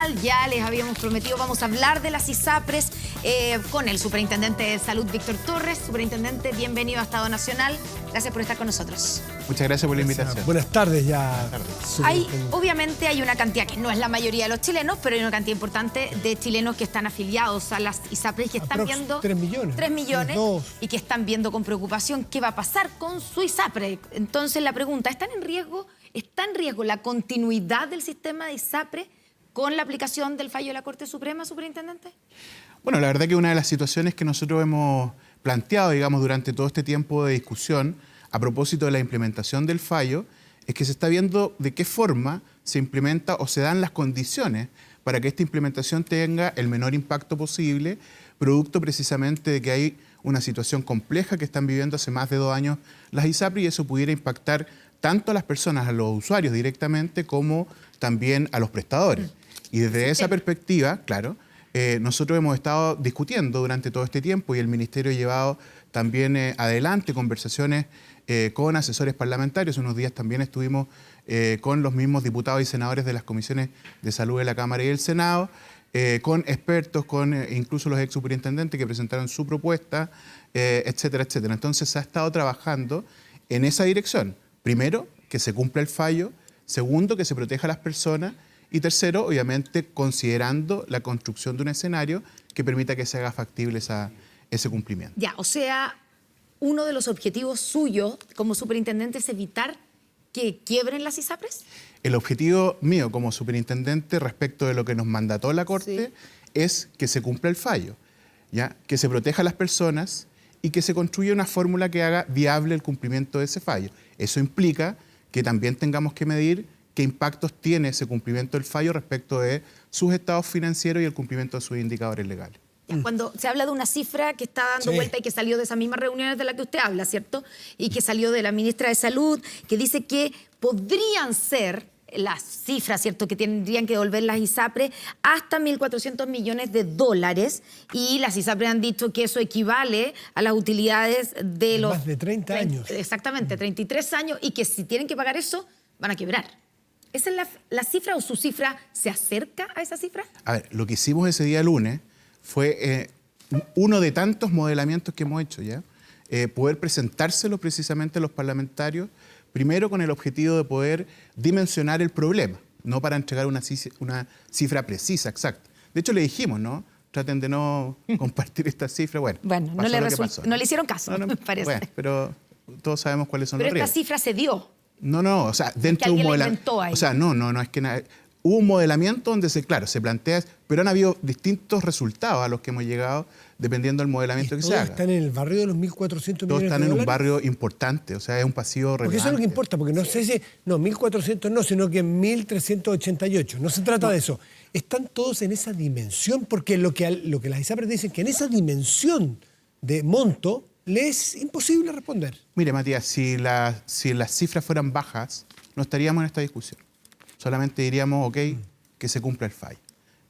Ya les habíamos prometido, vamos a hablar de las ISAPRES con el superintendente de Salud, Víctor Torres. Superintendente, bienvenido a Estado Nacional. Gracias por estar con nosotros. Muchas gracias por la invitación. Buenas tardes ya. Obviamente hay una cantidad, que no es la mayoría de los chilenos, pero hay una cantidad importante de chilenos que están afiliados a las ISAPRES, que están viendo 3 millones. 3 millones y que están viendo con preocupación qué va a pasar con su ISAPRE. Entonces la pregunta, ¿está en riesgo la continuidad del sistema de ISAPRE con la aplicación del fallo de la Corte Suprema, superintendente? Bueno, la verdad que una de las situaciones que nosotros hemos planteado, digamos, durante todo este tiempo de discusión a propósito de la implementación del fallo, es que se está viendo de qué forma se implementa o se dan las condiciones para que esta implementación tenga el menor impacto posible, producto precisamente de que hay una situación compleja que están viviendo hace más de 2 años las ISAPRES, y eso pudiera impactar tanto a las personas, a los usuarios directamente, como también a los prestadores. Y desde esa perspectiva, claro, nosotros hemos estado discutiendo durante todo este tiempo y el Ministerio ha llevado también adelante conversaciones con asesores parlamentarios. Unos días también estuvimos con los mismos diputados y senadores de las comisiones de salud de la Cámara y del Senado, con expertos, con incluso los ex superintendentes que presentaron su propuesta, etcétera, etcétera. Entonces se ha estado trabajando en esa dirección. Primero, que se cumpla el fallo. Segundo, que se proteja a las personas. Y tercero, obviamente, considerando la construcción de un escenario que permita que se haga factible ese cumplimiento. Ya, o sea, uno de los objetivos suyos como superintendente es evitar que quiebren las ISAPRES. El objetivo mío como superintendente respecto de lo que nos mandató la Corte es que se cumpla el fallo, ¿ya? Que se proteja a las personas y que se construya una fórmula que haga viable el cumplimiento de ese fallo. Eso implica que también tengamos que medir qué impactos tiene ese cumplimiento del fallo respecto de sus estados financieros y el cumplimiento de sus indicadores legales. Cuando se habla de una cifra que está dando vuelta y que salió de esas mismas reuniones de las que usted habla, ¿cierto? Y que salió de la ministra de Salud, que dice que podrían ser las cifras, ¿cierto?, que tendrían que devolver las ISAPRES hasta 1.400 millones de dólares, y las ISAPRES han dicho que eso equivale a las utilidades de los... Más de 30 años. Exactamente, 33 años, y que si tienen que pagar eso, van a quebrar. ¿Esa es la cifra o su cifra se acerca a esa cifra? A ver, lo que hicimos ese día lunes fue uno de tantos modelamientos que hemos hecho ya, poder presentárselo precisamente a los parlamentarios, primero con el objetivo de poder dimensionar el problema, no para entregar una cifra precisa, exacta. De hecho, le dijimos, ¿no? Traten de no compartir esta cifra. Bueno, no le hicieron caso, me parece. Bueno, pero todos sabemos cuáles son los riesgos. Pero esta cifra se dio. No, o sea, dentro de un modelamiento. O sea, no, es que hubo un modelamiento donde se plantea, pero han habido distintos resultados a los que hemos llegado dependiendo del modelamiento que se haga. ¿Todos están en el barrio de los 1.400 millones de dólares? Todos están en un barrio importante, o sea, es un pasivo relevante. Porque eso es lo que importa, porque no sé si... No, 1.400 no, sino que 1.388. No se trata de eso. Están todos en esa dimensión, porque lo que las ISAPRES dicen que en esa dimensión de monto le es imposible responder. Mire, Matías, si las cifras fueran bajas, no estaríamos en esta discusión. Solamente diríamos, ok, que se cumpla el fallo.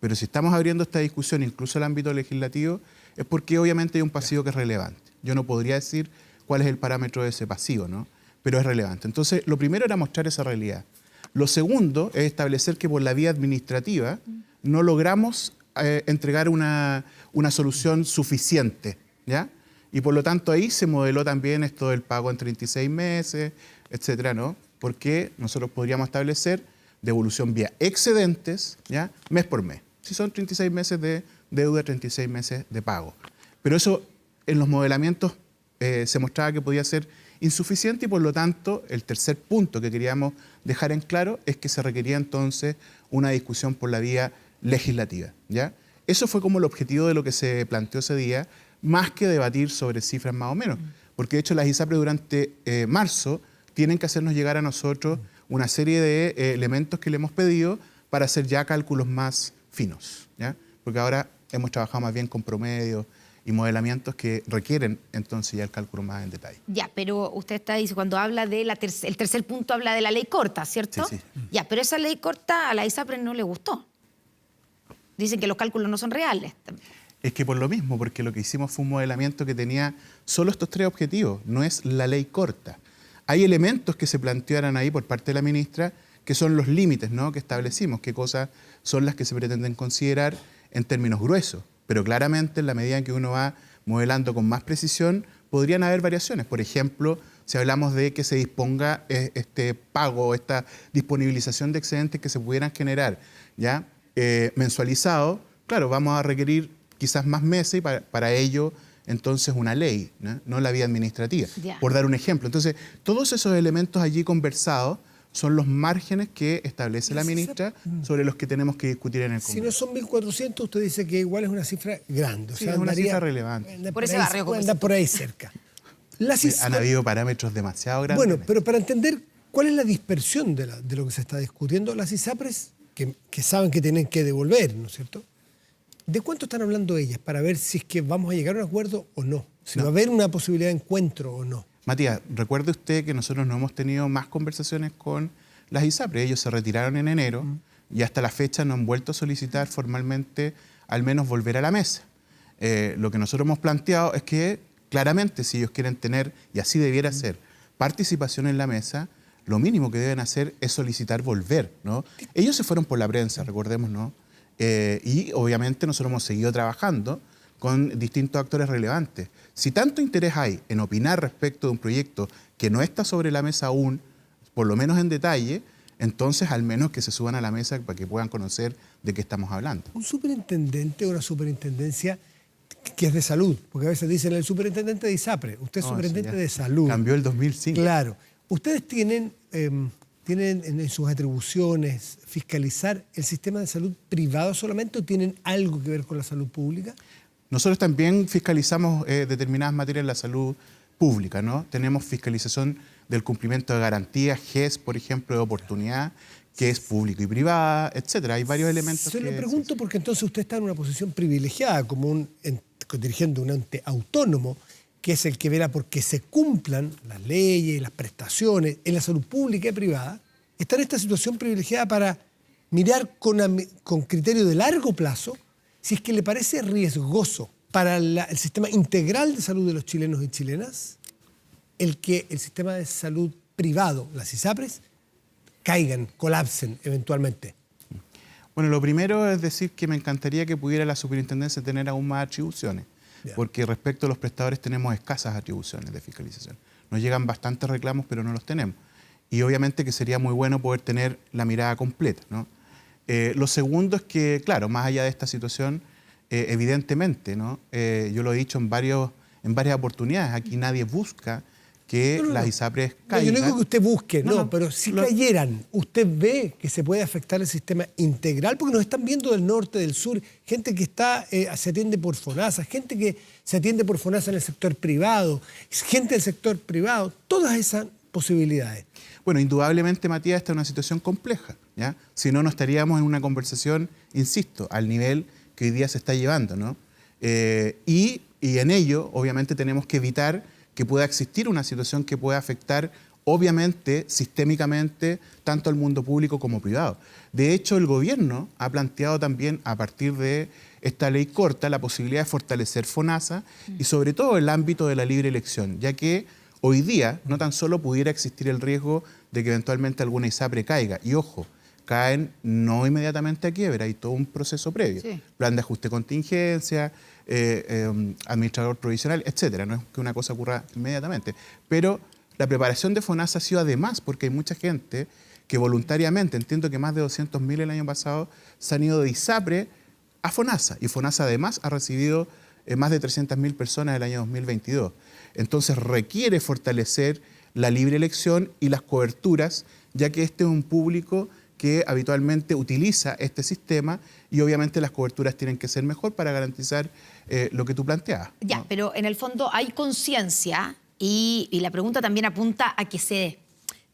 Pero si estamos abriendo esta discusión, incluso al ámbito legislativo, es porque obviamente hay un pasivo que es relevante. Yo no podría decir cuál es el parámetro de ese pasivo, ¿no? Pero es relevante. Entonces, lo primero era mostrar esa realidad. Lo segundo es establecer que por la vía administrativa no logramos entregar una solución suficiente, ¿ya? Y por lo tanto ahí se modeló también esto del pago en 36 meses, etcétera, ¿no? Porque nosotros podríamos establecer devolución vía excedentes, ¿ya? Mes por mes. Si son 36 meses de deuda, 36 meses de pago. Pero eso en los modelamientos se mostraba que podía ser insuficiente, y por lo tanto el tercer punto que queríamos dejar en claro es que se requería entonces una discusión por la vía legislativa, ¿ya? Eso fue como el objetivo de lo que se planteó ese día, más que debatir sobre cifras más o menos. Porque de hecho las ISAPRES durante marzo tienen que hacernos llegar a nosotros una serie de elementos que le hemos pedido para hacer ya cálculos más finos, ¿ya? Porque ahora hemos trabajado más bien con promedios y modelamientos que requieren entonces ya el cálculo más en detalle. Ya, pero usted está diciendo, cuando habla de el tercer punto, habla de la ley corta, ¿cierto? Sí. Ya, pero esa ley corta a la ISAPRES no le gustó. Dicen que los cálculos no son reales. Es que por lo mismo, porque lo que hicimos fue un modelamiento que tenía solo estos 3 objetivos, no es la ley corta. Hay elementos que se plantearon ahí por parte de la ministra qué son los límites, ¿no?, que establecimos, qué cosas son las que se pretenden considerar en términos gruesos. Pero claramente, en la medida en que uno va modelando con más precisión, podrían haber variaciones. Por ejemplo, si hablamos de que se disponga este pago, esta disponibilización de excedentes que se pudieran generar, ¿ya?, mensualizado, claro, vamos a requerir quizás más meses y para ello, entonces, una ley, no la vía administrativa, por dar un ejemplo. Entonces, todos esos elementos allí conversados son los márgenes que establece la ministra sobre los que tenemos que discutir en el Congreso. Si no son 1.400, usted dice que igual es una cifra grande. O Sí, sea, es una cifra relevante. Por ese barrio, como anda por ahí cerca. Han habido parámetros demasiado grandes. Bueno, pero para entender cuál es la dispersión de lo que se está discutiendo, las ISAPRES, que saben que tienen que devolver, ¿no es cierto? ¿De cuánto están hablando ellas para ver si es que vamos a llegar a un acuerdo o no? Si va a haber una posibilidad de encuentro o no. Matías, recuerde usted que nosotros no hemos tenido más conversaciones con las ISAPRES. Ellos se retiraron en enero y hasta la fecha no han vuelto a solicitar formalmente al menos volver a la mesa. Lo que nosotros hemos planteado es que claramente si ellos quieren tener, y así debiera ser, participación en la mesa, lo mínimo que deben hacer es solicitar volver, ¿no? Ellos se fueron por la prensa, recordemos, ¿no? Y obviamente nosotros hemos seguido trabajando con distintos actores relevantes. Si tanto interés hay en opinar respecto de un proyecto que no está sobre la mesa aún, por lo menos en detalle, entonces al menos que se suban a la mesa para que puedan conocer de qué estamos hablando. Un superintendente o una superintendencia que es de salud, porque a veces dicen el superintendente de ISAPRE, usted es superintendente de salud. Cambió el 2005. Claro. ¿Ustedes tienen en sus atribuciones fiscalizar el sistema de salud privado solamente o tienen algo que ver con la salud pública? Nosotros también fiscalizamos determinadas materias en la salud pública, ¿no? Tenemos fiscalización del cumplimiento de garantías, GES, por ejemplo, de oportunidad, que es público y privada, etcétera. Hay varios elementos. Se lo pregunto porque entonces usted está en una posición privilegiada como dirigiendo un ente autónomo, que es el que vela por que se cumplan las leyes, las prestaciones en la salud pública y privada. Está en esta situación privilegiada para mirar con criterio de largo plazo si es que le parece riesgoso para el sistema integral de salud de los chilenos y chilenas el que el sistema de salud privado, las ISAPRES, caigan, colapsen eventualmente. Bueno, lo primero es decir que me encantaría que pudiera la superintendencia tener aún más atribuciones, porque respecto a los prestadores tenemos escasas atribuciones de fiscalización. Nos llegan bastantes reclamos, pero no los tenemos. Y obviamente que sería muy bueno poder tener la mirada completa, ¿no? Lo segundo es que, claro, más allá de esta situación, evidentemente, ¿no? Yo lo he dicho en varias oportunidades, aquí nadie busca que las ISAPRES caigan. Yo no digo que usted busque, pero si cayeran, ¿usted ve que se puede afectar el sistema integral? Porque nos están viendo del norte, del sur, gente que se atiende por FONASA, gente que se atiende por FONASA en el sector privado, gente del sector privado, todas esas posibilidades. Bueno, indudablemente, Matías, esta es una situación compleja, ¿ya? Si no, no estaríamos en una conversación, insisto, al nivel que hoy día se está llevando, ¿no? Y en ello, obviamente, tenemos que evitar que pueda existir una situación que pueda afectar, obviamente, sistémicamente, tanto al mundo público como privado. De hecho, el gobierno ha planteado también, a partir de esta ley corta, la posibilidad de fortalecer FONASA y sobre todo el ámbito de la libre elección, ya que hoy día no tan solo pudiera existir el riesgo de que eventualmente alguna ISAPRE caiga, y ojo, caen no inmediatamente a quiebra, hay todo un proceso previo, plan de ajuste de contingencia, administrador provisional, etcétera. No es que una cosa ocurra inmediatamente, pero la preparación de FONASA ha sido además porque hay mucha gente que voluntariamente, entiendo que más de 200.000 el año pasado, se han ido de ISAPRE a FONASA, y FONASA además ha recibido más de 300.000 personas el año 2022. Entonces requiere fortalecer la libre elección y las coberturas, ya que este es un público que habitualmente utiliza este sistema y obviamente las coberturas tienen que ser mejor para garantizar lo que tú planteabas, ¿no? Ya, pero en el fondo hay conciencia y la pregunta también apunta a que se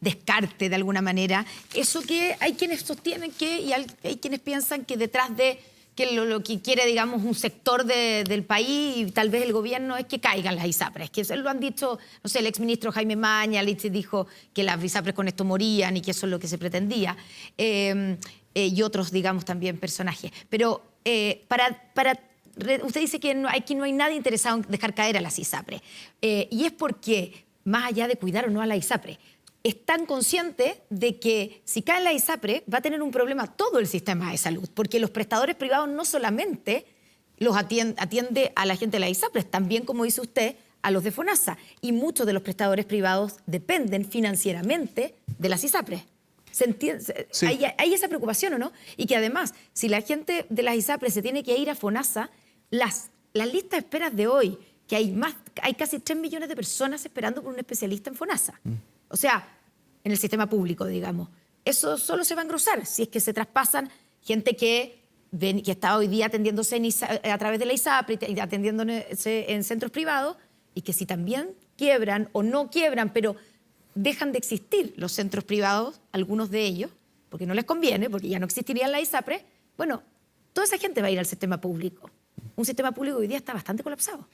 descarte de alguna manera eso que hay quienes sostienen que y hay quienes piensan que detrás de que lo que quiere, digamos, un sector del país y tal vez el gobierno es que caigan las ISAPRES, que eso lo han dicho, no sé, el exministro Jaime Mañalich dijo que las ISAPRES con esto morían y que eso es lo que se pretendía, y otros, digamos, también personajes. Pero usted dice que aquí no hay nadie interesado en dejar caer a las ISAPRES, y es porque, más allá de cuidar o no a la ISAPRE, están conscientes de que si cae la ISAPRE va a tener un problema todo el sistema de salud, porque los prestadores privados no solamente los atiende a la gente de la ISAPRE, también, como dice usted, a los de FONASA. Y muchos de los prestadores privados dependen financieramente de las ISAPRES. ¿Se entiende? Sí. Hay esa preocupación, ¿o no? Y que además, si la gente de las ISAPRES se tiene que ir a FONASA, las listas de esperas de hoy, que hay casi 3 millones de personas esperando por un especialista en FONASA. O sea, en el sistema público, digamos. Eso solo se va a engrosar si es que se traspasan gente que está hoy día atendiéndose a través de la ISAPRE y atendiéndose en centros privados, y que si también quiebran o no quiebran, pero dejan de existir los centros privados, algunos de ellos, porque no les conviene, porque ya no existirían la ISAPRE, bueno, toda esa gente va a ir al sistema público. Un sistema público hoy día está bastante colapsado.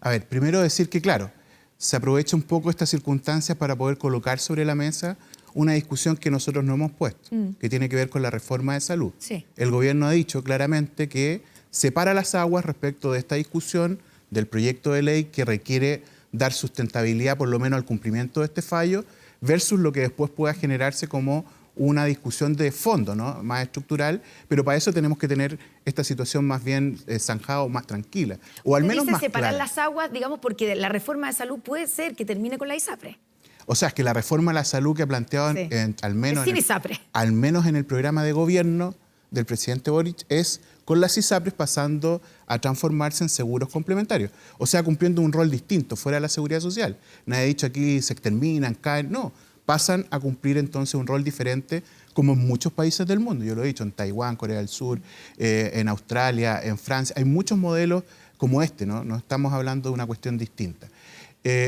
A ver, primero decir que, claro, se aprovecha un poco estas circunstancias para poder colocar sobre la mesa una discusión que nosotros no hemos puesto, que tiene que ver con la reforma de salud. Sí. El gobierno ha dicho claramente que separa las aguas respecto de esta discusión del proyecto de ley que requiere dar sustentabilidad por lo menos al cumplimiento de este fallo versus lo que después pueda generarse como una discusión de fondo, ¿no? Más estructural, pero para eso tenemos que tener esta situación más bien zanjada o más tranquila, o al menos dice más separar clara. las aguas, digamos, porque la reforma de salud puede ser que termine con la ISAPRE. O sea, es que la reforma a la salud que ha planteado Sí. al menos Sin ISAPRE. al menos en el programa de gobierno del presidente Boric es con las ISAPRES pasando a transformarse en seguros complementarios. O sea, cumpliendo un rol distinto, fuera de la seguridad social. Nadie ha dicho aquí se exterminan, caen, no. Pasan a cumplir entonces un rol diferente como en muchos países del mundo. Yo lo he dicho, en Taiwán, Corea del Sur, en Australia, en Francia. Hay muchos modelos como este, ¿no? No estamos hablando de una cuestión distinta.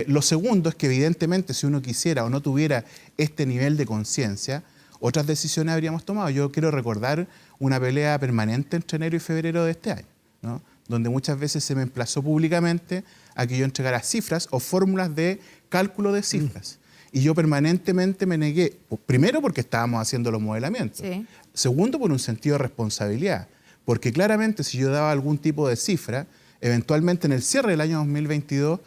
Lo segundo es que evidentemente si uno quisiera o no tuviera este nivel de conciencia, otras decisiones habríamos tomado. Yo quiero recordar una pelea permanente entre enero y febrero de este año, ¿no? Donde muchas veces se me emplazó públicamente a que yo entregara cifras o fórmulas de cálculo de cifras. Y yo permanentemente me negué, primero porque estábamos haciendo los modelamientos, Sí. segundo por un sentido de responsabilidad, porque claramente si yo daba algún tipo de cifra, eventualmente en el cierre del año 2022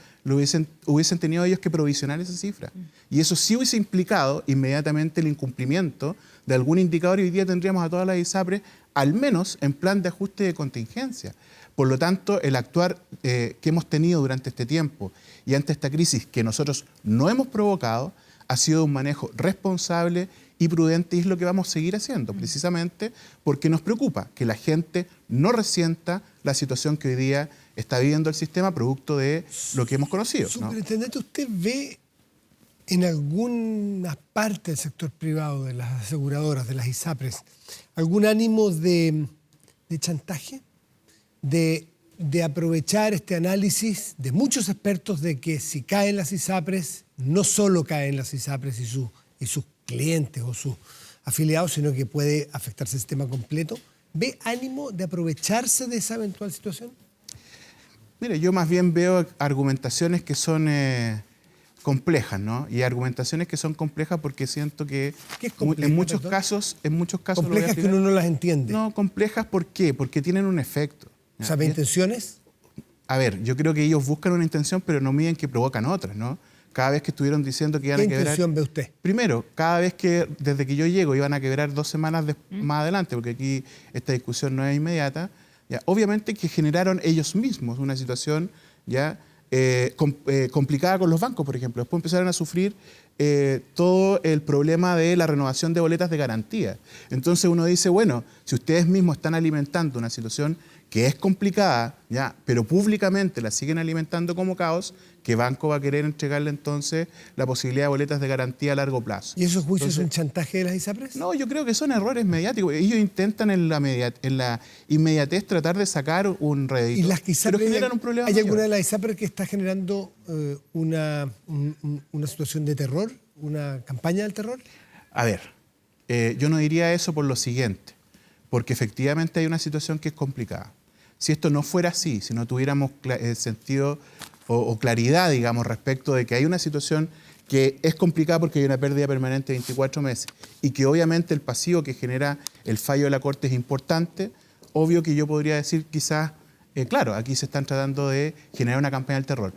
hubiesen tenido ellos que provisionar esa cifra. Y eso sí hubiese implicado inmediatamente el incumplimiento de algún indicador y hoy día tendríamos a todas las ISAPRES al menos en plan de ajuste de contingencia. Por lo tanto, el actuar que hemos tenido durante este tiempo y ante esta crisis que nosotros no hemos provocado ha sido un manejo responsable y prudente y es lo que vamos a seguir haciendo, precisamente porque nos preocupa que la gente no resienta la situación que hoy día está viviendo el sistema producto de lo que hemos conocido, ¿no? Superintendente, ¿usted ve en alguna parte del sector privado, de las aseguradoras, de las ISAPRES, algún ánimo de chantaje? De aprovechar este análisis de muchos expertos de que si caen las ISAPRES, no solo caen las ISAPRES y sus clientes o sus afiliados, sino que puede afectarse el sistema completo. ¿Ve ánimo de aprovecharse de esa eventual situación? Mire, yo más bien veo argumentaciones que son complejas, ¿no? Y argumentaciones que son complejas porque siento que ¿Qué es compleja, en muchos perdón? casos Complejas que uno no las entiende. No, complejas ¿por qué? Porque tienen un efecto. O sea, ¿ve intenciones? A ver, yo creo que ellos buscan una intención, pero no miden que provocan otras, ¿no? Cada vez que estuvieron diciendo que iban ¿Qué a quebrar... intención ve usted? Primero, cada vez que, desde que yo llego, iban a quebrar 2 semanas más adelante, porque aquí esta discusión no es inmediata, ya, obviamente que generaron ellos mismos una situación ya complicada con los bancos, por ejemplo. Después empezaron a sufrir todo el problema de la renovación de boletas de garantía. Entonces uno dice, bueno, si ustedes mismos están alimentando una situación que es complicada, ya, pero públicamente la siguen alimentando como caos, ¿qué banco va a querer entregarle entonces la posibilidad de boletas de garantía a largo plazo? ¿Y esos juicios Entonces, son chantaje de las ISAPRES? no, yo creo que son errores mediáticos. Ellos intentan en la inmediatez tratar de sacar un rédito, ¿Y las que pero generan un problema ¿Hay mayor. alguna de las ISAPRES que está generando una situación de terror, una campaña del terror? A ver, yo no diría eso por lo siguiente, porque efectivamente hay una situación que es complicada. Si esto no fuera así, si no tuviéramos sentido o claridad, digamos, respecto de que hay una situación que es complicada porque hay una pérdida permanente de 24 meses y que obviamente el pasivo que genera el fallo de la Corte es importante, obvio que yo podría decir quizás, claro, aquí se están tratando de generar una campaña del terror.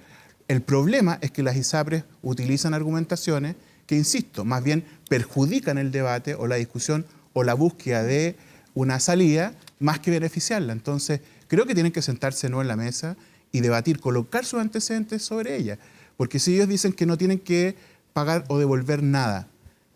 El problema es que las ISAPRES utilizan argumentaciones que, insisto, más bien perjudican el debate o la discusión o la búsqueda de una salida más que beneficiarla. Entonces, creo que tienen que sentarse no en la mesa y debatir, colocar sus antecedentes sobre ella. Porque si ellos dicen que no tienen que pagar o devolver nada,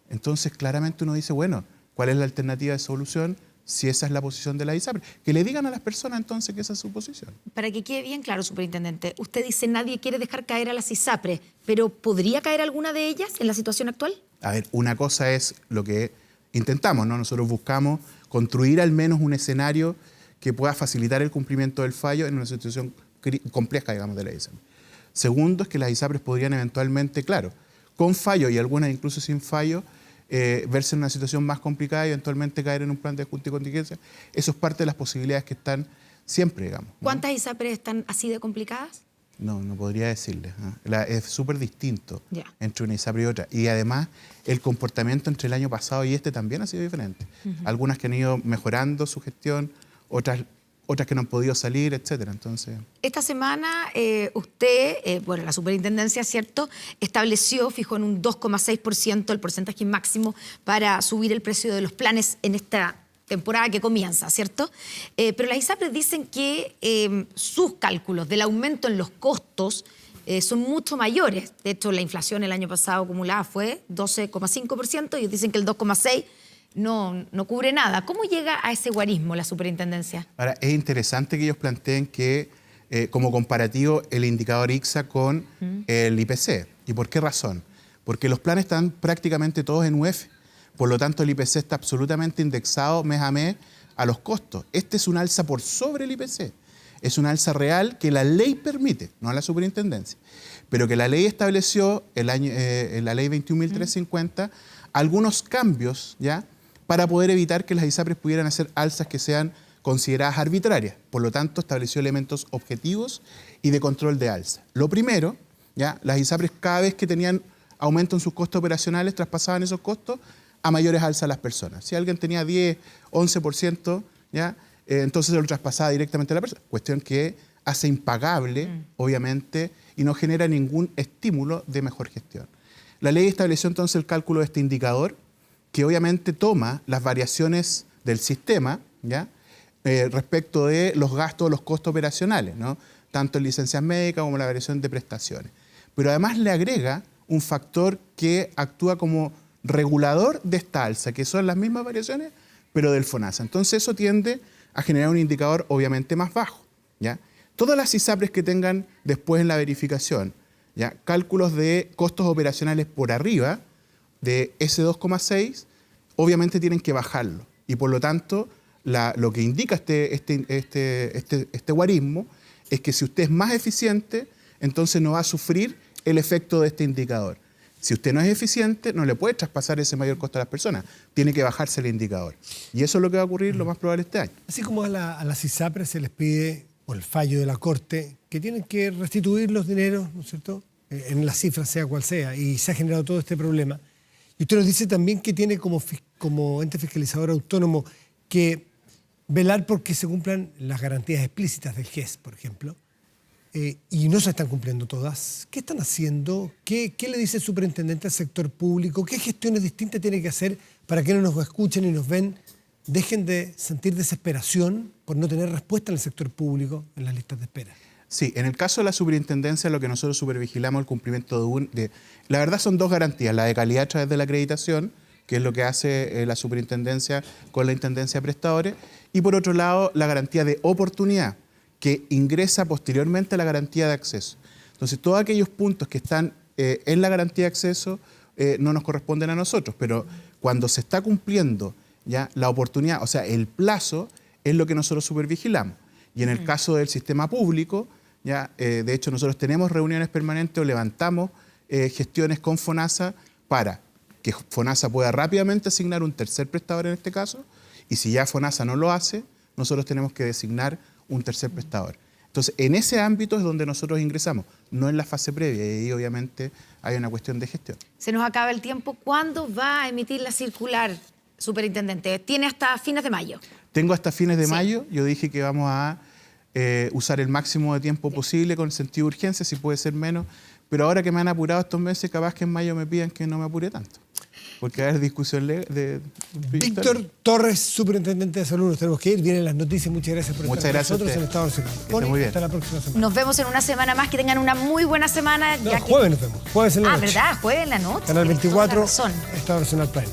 entonces claramente uno dice, bueno, ¿cuál es la alternativa de solución si esa es la posición de la ISAPRE? Que le digan a las personas entonces que esa es su posición. Para que quede bien claro, superintendente, usted dice nadie quiere dejar caer a las ISAPRE, pero ¿podría caer alguna de ellas en la situación actual? A ver, una cosa es lo que intentamos, ¿no? Nosotros buscamos construir al menos un escenario que pueda facilitar el cumplimiento del fallo en una situación compleja, digamos, de la ISAPRE. Segundo es que las ISAPRES podrían eventualmente, claro, con fallo y algunas incluso sin fallo, verse en una situación más complicada y eventualmente caer en un plan de ajuste y contingencia. Eso es parte de las posibilidades que están siempre, digamos, ¿no? ¿Cuántas ISAPRES están así de complicadas? No podría decirle. Es súper distinto Ya. entre una ISAPRE y otra. Y además, el comportamiento entre el año pasado y este también ha sido diferente. Algunas que han ido mejorando su gestión, otras que no han podido salir, etcétera. Entonces, Esta semana usted, bueno, la superintendencia, ¿cierto?, estableció, fijó en un 2,6% el porcentaje máximo para subir el precio de los planes en esta temporada que comienza, ¿cierto? Pero las ISAPRES dicen que sus cálculos del aumento en los costos son mucho mayores. De hecho, la inflación el año pasado acumulada fue 12,5%, y ellos dicen que el 2,6% no cubre nada. ¿Cómo llega a ese guarismo la superintendencia? ahora, es interesante que ellos planteen que, como comparativo, el indicador ICSA con el IPC. ¿Y por qué razón? Porque los planes están prácticamente todos en UF. Por lo tanto, el IPC está absolutamente indexado mes a mes a los costos. Este es un alza por sobre el IPC. Es un alza real que la ley permite, no a la superintendencia, pero que la ley estableció en la ley 21.350 algunos cambios, ¿ya?, para poder evitar que las ISAPRES pudieran hacer alzas que sean consideradas arbitrarias. Por lo tanto, estableció elementos objetivos y de control de alza. Lo primero, ¿ya?, las ISAPRES cada vez que tenían aumento en sus costos operacionales traspasaban esos costos a mayores alzas a las personas. Si alguien tenía 10, 11%, ¿ya?, entonces se lo traspasaba directamente a la persona. Cuestión que hace impagable, obviamente, y no genera ningún estímulo de mejor gestión. La ley estableció entonces el cálculo de este indicador, que obviamente toma las variaciones del sistema, ¿ya?, respecto de los gastos, los costos operacionales, ¿no?, tanto en licencias médicas como la variación de prestaciones. Pero además le agrega un factor que actúa como regulador de esta alza, que son las mismas variaciones, pero del FONASA. Entonces eso tiende a generar un indicador obviamente más bajo, ¿ya? Todas las ISAPRES que tengan después en la verificación, ¿ya?, cálculos de costos operacionales por arriba de ese 2,6, obviamente tienen que bajarlo. Y por lo tanto, lo que indica este guarismo es que si usted es más eficiente, entonces no va a sufrir el efecto de este indicador. Si usted no es eficiente, no le puede traspasar ese mayor costo a las personas. Tiene que bajarse el indicador. Y eso es lo que va a ocurrir lo más probable este año. Así como a las ISAPRES se les pide, por el fallo de la Corte, que tienen que restituir los dineros, ¿no es cierto?, en las cifras, sea cual sea, y se ha generado todo este problema. Y usted nos dice también que tiene como ente fiscalizador autónomo que velar porque se cumplan las garantías explícitas del GES, por ejemplo, y no se están cumpliendo todas. ¿Qué están haciendo? ¿Qué le dice el superintendente al sector público? ¿Qué gestiones distintas tiene que hacer para que no nos escuchen y nos ven, dejen de sentir desesperación por no tener respuesta en el sector público en las listas de espera? Sí, en el caso de la superintendencia, lo que nosotros supervigilamos es el cumplimiento la verdad son dos garantías, la de calidad a través de la acreditación, que es lo que hace la superintendencia con la intendencia de prestadores, y por otro lado, la garantía de oportunidad, que ingresa posteriormente a la garantía de acceso. Entonces, todos aquellos puntos que están en la garantía de acceso no nos corresponden a nosotros, pero cuando se está cumpliendo ya la oportunidad, o sea, el plazo, es lo que nosotros supervigilamos. Y en el caso del sistema público, ya, de hecho, nosotros tenemos reuniones permanentes o levantamos gestiones con FONASA para que FONASA pueda rápidamente asignar un tercer prestador en este caso, y si ya FONASA no lo hace, nosotros tenemos que designar un tercer prestador. Entonces, en ese ámbito es donde nosotros ingresamos, no en la fase previa, y ahí obviamente hay una cuestión de gestión. Se nos acaba el tiempo. ¿Cuándo va a emitir la circular, superintendente? Tiene hasta fines de mayo. Tengo hasta fines de mayo. Yo dije que vamos a usar el máximo de tiempo posible con sentido de urgencia, si puede ser menos, pero ahora que me han apurado estos meses, capaz que en mayo me pidan que no me apure tanto. Porque va a haber discusión de Víctor Torres, superintendente de salud, nos tenemos que ir. Vienen las noticias. Muchas gracias por estar con nosotros en Estado Nacional. Muy bien. Hasta la próxima semana. Nos vemos en una semana más. Que tengan una muy buena semana. No, jueves nos vemos. Jueves en la noche. ¿Verdad? Jueves en la noche. Canal Tienes toda la 24, razón. Estado Nacional Prime.